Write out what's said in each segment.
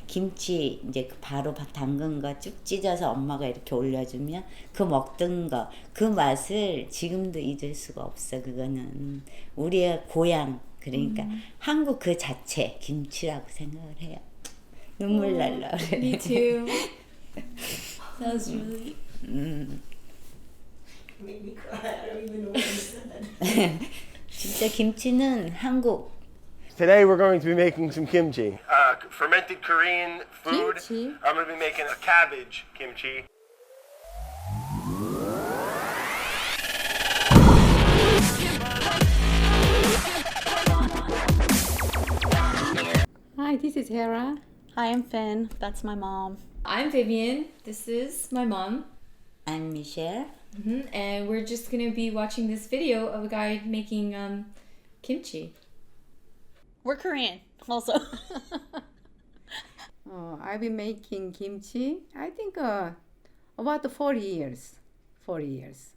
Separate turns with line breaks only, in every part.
김치 이제 바로 담근 거 쭉 찢어서 엄마가 이렇게 올려주면 그 먹던 거 그 맛을 지금도 잊을 수가 없어. 그거는 우리의 고향 그러니까 한국 그 자체 김치라고 생각을 해요. 눈물 날라 그래.
Me too. That was really.
Made me cry. I don't even know what you said.
진짜 김치는 한국.
Today we're going to be making some kimchi. Fermented Korean food.
Kimchi?
I'm going to be making a cabbage kimchi.
Hi, this is Hyera. Hi, I'm Finn. That's my mom.
I'm Vivian. This is my mom.
I'm Michelle.
And we're just gonna be watching this video of a guy making kimchi.
We're Korean, also.
I've been making kimchi, I think about 40 years. 40 years.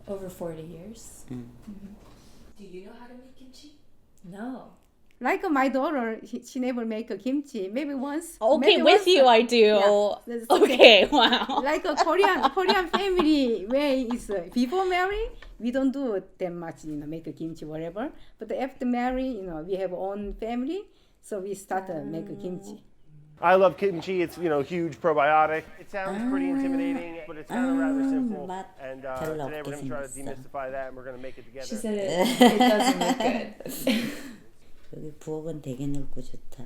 Over 40 years.
Do you know how to make kimchi?
No.
Like my daughter, she never make a kimchi. Maybe once.
Okay,
maybe
with
once.
you I do.
Yeah, that's
Okay, wow.
Like a Korean family way is before marry, we don't do that much, make a kimchi, whatever. But after marry, we have own family, so we start to make a kimchi.
I love kimchi. It's, huge probiotic. It sounds pretty intimidating, but it's kind of rather simple.
맛
And
별로
today we're going to try to
없게
demystify that, and we're going to make it together.
She said it doesn't look good.
여기 부엌은 되게 넓고 좋다.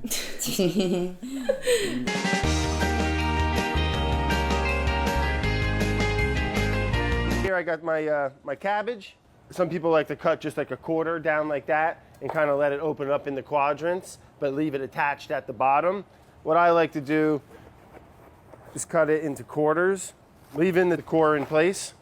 Here I got my cabbage. Some people like to cut just like a quarter down like that and kind of let it open up in the quadrants, but leave it attached at the bottom. What I like to do is cut it into quarters, leaving the core in place.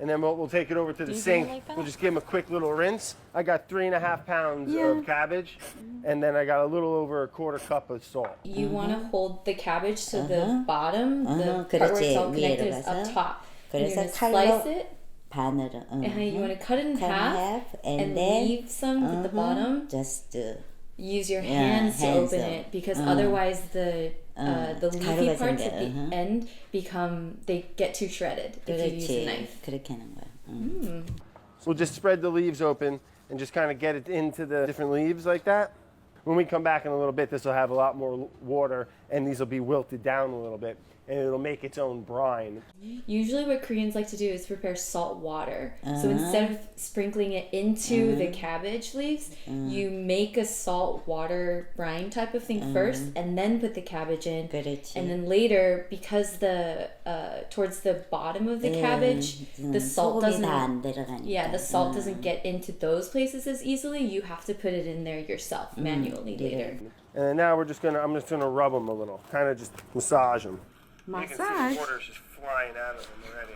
And then we'll take it over to the sink.
like that?
We'll just give them a quick little rinse. I got 3.5 pounds of cabbage, and then I got a little over a quarter cup of salt.
You want to hold the cabbage so the bottom, the part where
그렇지.
it's all connected
위에로
is up
가서.
top. And you're
그래서
going to
칼로
slice it.
반으로.
And you want to cut it in
cut in
half
half, and
and
then
leave some at the bottom.
just
Use your hands to
hands
open
up.
it because otherwise the leafy
가루가
parts
생겨.
at the end they get too shredded if you use a
그렇지.
knife.
그렇게 하는 거야.
So we'll just spread the leaves open and just kind of get it into the different leaves like that. When we come back in a little bit, this will have a lot more water, and these will be wilted down a little bit, and it'll make its own brine.
Usually what Koreans like to do is prepare salt water. So instead of sprinkling it into the cabbage leaves, you make a salt water brine type of thing first and then put the cabbage in.
그렇지.
And then later, because the towards the bottom of the cabbage, the salt
소금이 다
doesn't
안 들어가니까.
the salt doesn't get into those places as easily. You have to put it in there yourself manually later.
And now I'm just gonna rub them a little, kind of just massage them. You can see the
Massage?
water's just flying out of them already.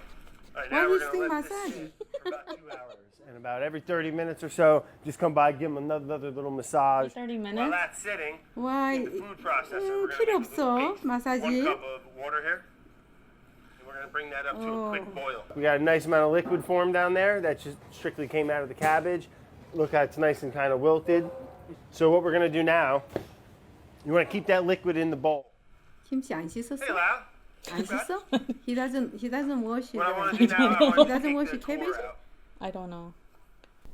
All right,
Why
now
do
we're
you
gonna
think
let this
massage?
sit for about 2 hours. And about every 30 minutes or so, just come by, give them another little massage.
30
While
minutes?
that's sitting,
Why?
in the food processor, we're
필요
gonna make a little
없어,
paste.
마사지.
1 cup of water here. And we're gonna bring that up to a quick boil. We got a nice amount of liquid form down there that just strictly came out of the cabbage. Look how it's nice and kind of wilted. So what we're gonna do now, you wanna keep that liquid in the bowl.
김치 안 씻었어?
Hey, Lau.
안 씻어? He doesn't wash it.
What I want to do now, I want to
Doesn't
take
wash
the
the cabbage?
core out.
I don't know.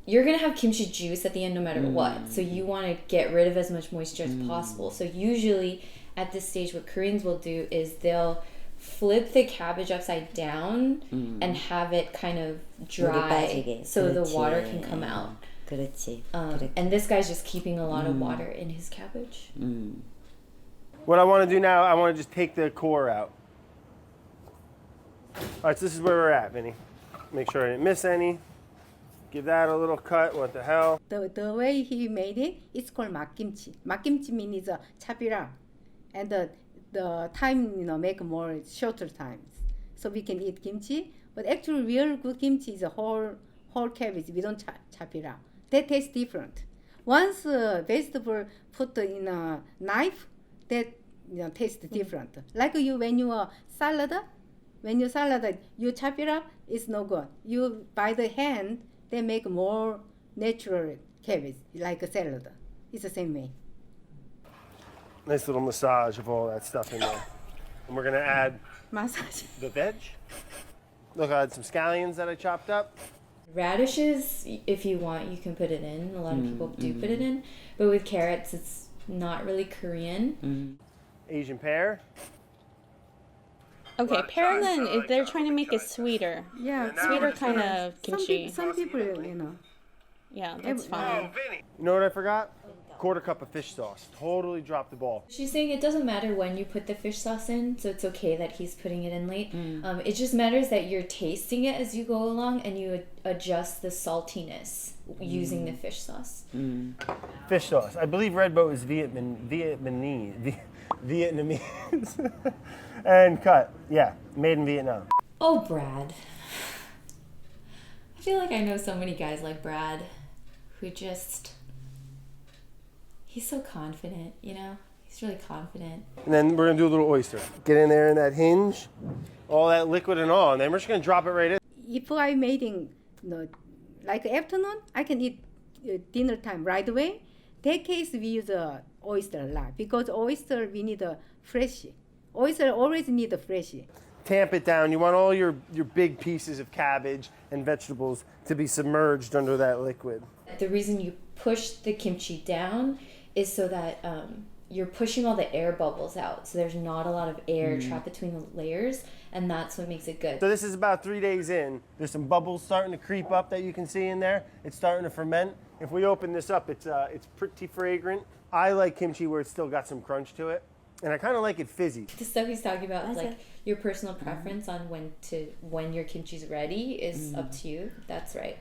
You're gonna have kimchi juice at the end no matter what. So you want to get rid of as much moisture as possible. So usually at this stage, what Koreans will do is they'll flip the cabbage upside down and have it kind of dry
빠지게.
so the
그렇지.
water can come out.
그렇지.
And this guy's just keeping a lot of water in his cabbage.
What I want to do now, I want to just take the core out. All right, so this is where we're at, Vinny. Make sure I didn't miss any. Give that a little cut. What the hell?
The way he made it, it's called 막김치. 막김치 means 차비랑, and the time make more shorter times, so we can eat kimchi. But actually, real good kimchi is a whole cabbage. We don't 차비랑. That tastes different. Once vegetable put in a knife, that tastes different. Like when you salad. When you salad, you chop it up, it's no good. You by the hand, they make more natural cabbage, like a salad. It's the same way.
Nice little massage of all that stuff in there. And we're gonna add
Massage.
the veg. Look, I had some scallions that I chopped up.
Radishes, if you want, you can put it in. A lot of people do put it in. But with carrots, it's not really Korean.
Asian pear.
Okay, pear then, if they're trying to make it sweeter.
Yeah,
Sweeter kind of kimchi.
Some people, you know.
Yeah, that's fine.
You know what I forgot? Quarter cup of fish sauce. Totally dropped the ball.
She's saying it doesn't matter when you put the fish sauce in, so it's okay that he's putting it in late. It just matters that you're tasting it as you go along and you adjust the saltiness using the fish sauce.
Fish sauce. I believe Red Boat is Vietnamese. And cut. Yeah, made in Vietnam.
Oh, Brad. I feel like I know so many guys like Brad who just... He's so confident, you know? He's really confident.
And then we're gonna do a little oyster. Get in there in that hinge, all that liquid and all, and then we're just gonna drop it right in.
If I made in, you know, like afternoon, I can eat dinner time right away. That case we use oyster a lot because oyster we need a fresh. Oyster always need a fresh.
Tamp it down. You want all your big pieces of cabbage and vegetables to be submerged under that liquid.
The reason you push the kimchi down is so that you're pushing all the air bubbles out. So there's not a lot of air trapped between the layers, and that's what makes it good.
So this is about 3 days in. There's some bubbles starting to creep up that you can see in there. It's starting to ferment. If we open this up, it's pretty fragrant. I like kimchi where it's still got some crunch to it, and I kind of like it fizzy.
The stuff he's talking about, like your personal preference on when your kimchi's ready, is up to you. That's right.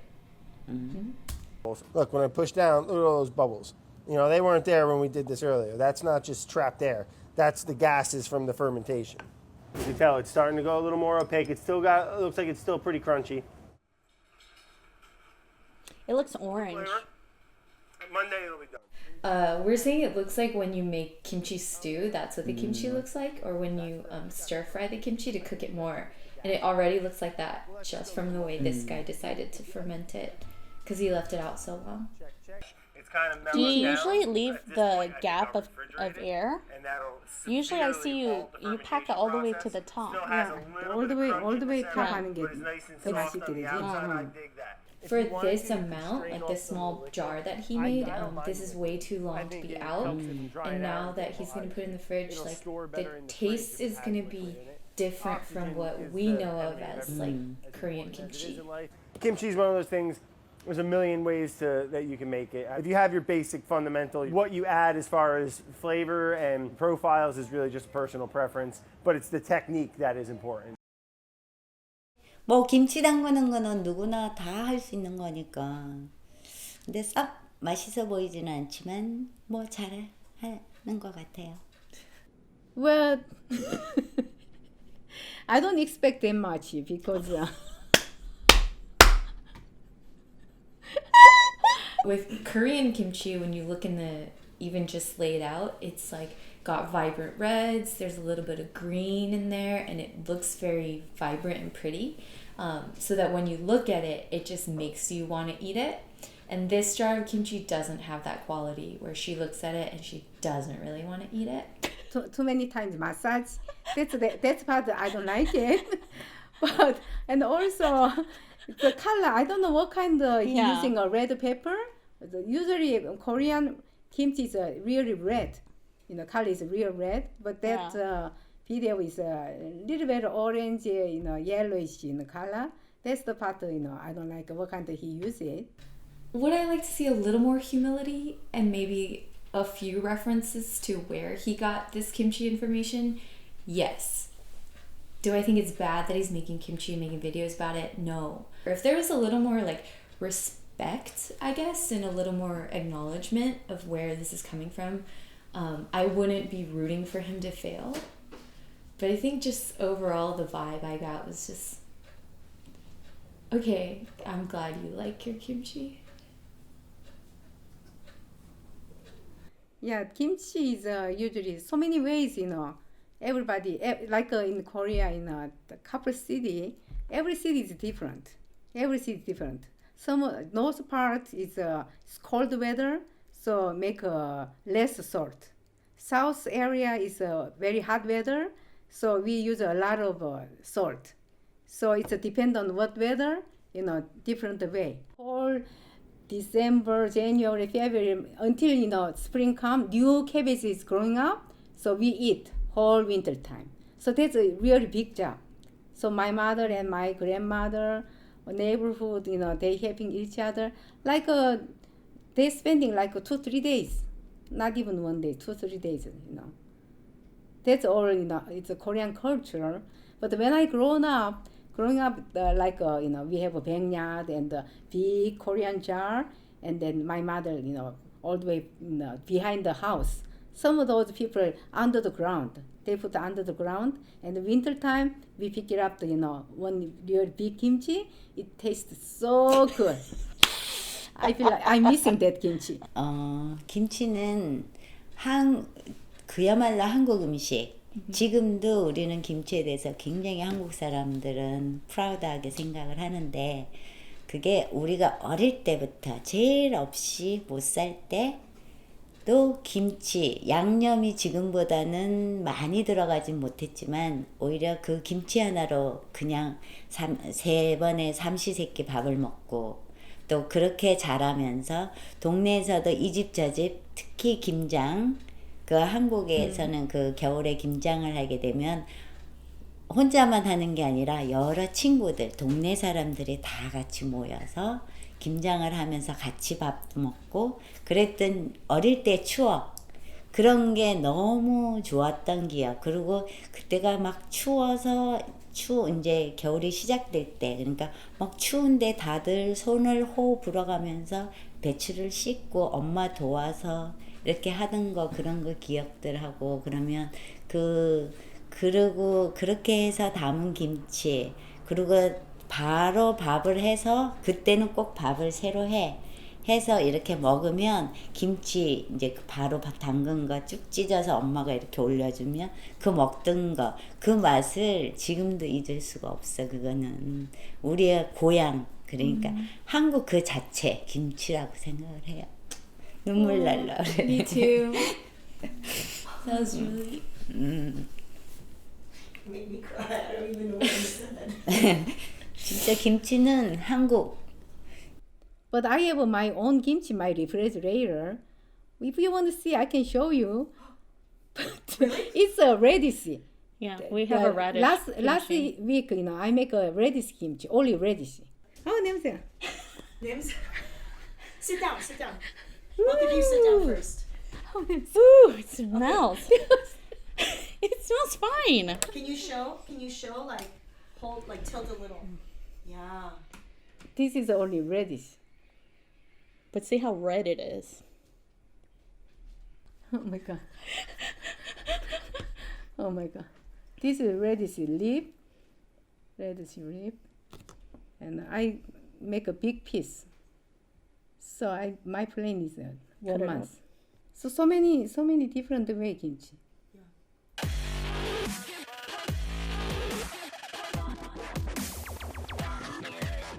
Look, when I push down, look at all those bubbles. You know, they weren't there when we did this earlier. That's not just trapped air. That's the gases from the fermentation. You can tell it's starting to go a little more opaque. It looks like it's still pretty crunchy.
It looks orange.
Monday it'll be done.
We're saying it looks like when you make kimchi stew, that's what the kimchi looks like, or when you stir fry the kimchi to cook it more. And it already looks like that just from the way this guy decided to ferment it, because he left it out so long.
It's kind of
Do you
mellowed
usually
down.
leave
At this
the
point, I
gap
think
of
I'll refrigerate
air?
it, and that'll
Usually I
severely
see you
halt the
pack it all the way to
fermentation
the top.
process. Still
Yeah,
has a little
all the
bit
way,
of
all the way
crunch
top
in the
하는 게
center, but it's nice and
더
soft on the
맛있게 되지.
outside. I dig that. If
For
you wanted
this
to, you
amount,
strain
like
off
this
some
small
of the
jar that he
I
made,
don't mind
this is
it.
way too
I
long to
think
be
it
out.
helps it dry
And
it out
now
and
that
keep
he's
it
gonna
alive.
put it in the fridge,
It'll
like
store
the
better in the
taste
fridge if
is
it
gonna
has
be
liquid in it.
different from
Oxygen
what
is
we
the
know of
enemy of
as
everything.
like
As
Korean
important as it is
kimchi.
in life. Kimchi is one of those things. There's a million ways that you can make it. If you have your basic fundamental, what you add as far as flavor and profiles is really just personal preference, but it's the technique that is important.
뭐 김치 담그는 거는 누구나 다 할 수 있는 거니까. 근데 썩 맛있어 보이지는 않지만 뭐 잘하는 것 같아요.
Well, I don't expect that much because
With Korean kimchi, when you look in the, even just laid out, it's like got vibrant reds, there's a little bit of green in there, and it looks very vibrant and pretty. So that when you look at it, it just makes you want to eat it. And this jar of kimchi doesn't have that quality where she looks at it and she doesn't really want to eat it.
too many times massage. That's part that I don't like it. But and also the color. I don't know what kind he's
Yeah.
using a red pepper. Usually Korean kimchi is really red. You know, color is real red. But that video is a little bit orange, yellowish in the color. That's the part I don't like. What kind he uses.
Would I like to see a little more humility and maybe a few references to where he got this kimchi information? Yes. Do I think it's bad that he's making kimchi and making videos about it? No. Or if there was a little more like respect, I guess, and a little more acknowledgement of where this is coming from, I wouldn't be rooting for him to fail. But I think just overall the vibe I got was just, okay, I'm glad you like your kimchi.
Yeah, kimchi is usually so many ways, Everybody, like in Korea, in the capital city, every city is different. Every city is different. Some north part is cold weather, so make less salt. South area is very hot weather, so we use a lot of salt. So it's depend on what weather, different way. Whole December, January, February, until spring come, new cabbage is growing up, so we eat whole winter time. So that's a really big job. So my mother and my grandmother, neighborhood, they helping each other. Like they spending like 2-3 days, not even 1 day, 2-3 days. That's all. It's a Korean culture. But when I growing up, we have a backyard and a big Korean jar, and then my mother, all the way behind the house. Some of those people under the ground. They put under the ground, and the winter time we pick it up. One real big kimchi. It tastes so good. I feel like I'm missing that kimchi.
김치는 그야말로 한국 음식. 지금도 우리는 김치에 대해서 굉장히 한국 사람들은 프라우드하게 생각을 하는데, 그게 우리가 어릴 때부터 제일 없이 못 살 때도 김치, 양념이 지금보다는 많이 들어가진 못했지만 오히려 그 김치 하나로 그냥 3번에 삼시세끼 밥을 먹고, 또 그렇게 자라면서 동네에서도 이 집 저 집, 특히 김장, 그 한국에서는 그 겨울에 김장을 하게 되면 혼자만 하는 게 아니라 여러 친구들, 동네 사람들이 다 같이 모여서 김장을 하면서 같이 밥도 먹고 그랬던 어릴 때 추억, 그런 게 너무 좋았던 기억. 그리고 그때가 막 추워서 이제 겨울이 시작될 때, 그러니까 막 추운데 다들 손을 호흡 불어가면서 배추를 씻고 엄마 도와서 이렇게 하던 거, 그런 거 기억들하고, 그러면 그리고 그렇게 해서 담은 김치, 그리고 바로 밥을 해서, 그때는 꼭 밥을 새로 해서 이렇게 먹으면 김치 이제 바로 밥 담근 거 쭉 찢어서 엄마가 이렇게 올려주면 그 먹던 거, 그 맛을 지금도 잊을 수가 없어. 그거는 우리의 고향, 그러니까 한국 그 자체 김치라고 생각을 해요. 눈물 날라 그래.
Me too. That was really.
Made me cry. I don't even know what you said.
진짜 김치는 한국.
But I have my own kimchi, my refrigerator. If you want to see, I can show you. But it's a radish.
Yeah, we have a radish.
Last week, I make a radish kimchi, only radish. Oh, 냄새.
Names? Sit down, sit down. Both of you sit down first.
Ooh, it smells. It smells fine.
Can you show, like, hold, like, tilt a little? Yeah.
This is only radish.
But see how red it is.
Oh my god. Oh my god. This is radish leaf. And I make a big piece. So my plan is 1 month. So many different way kimchi.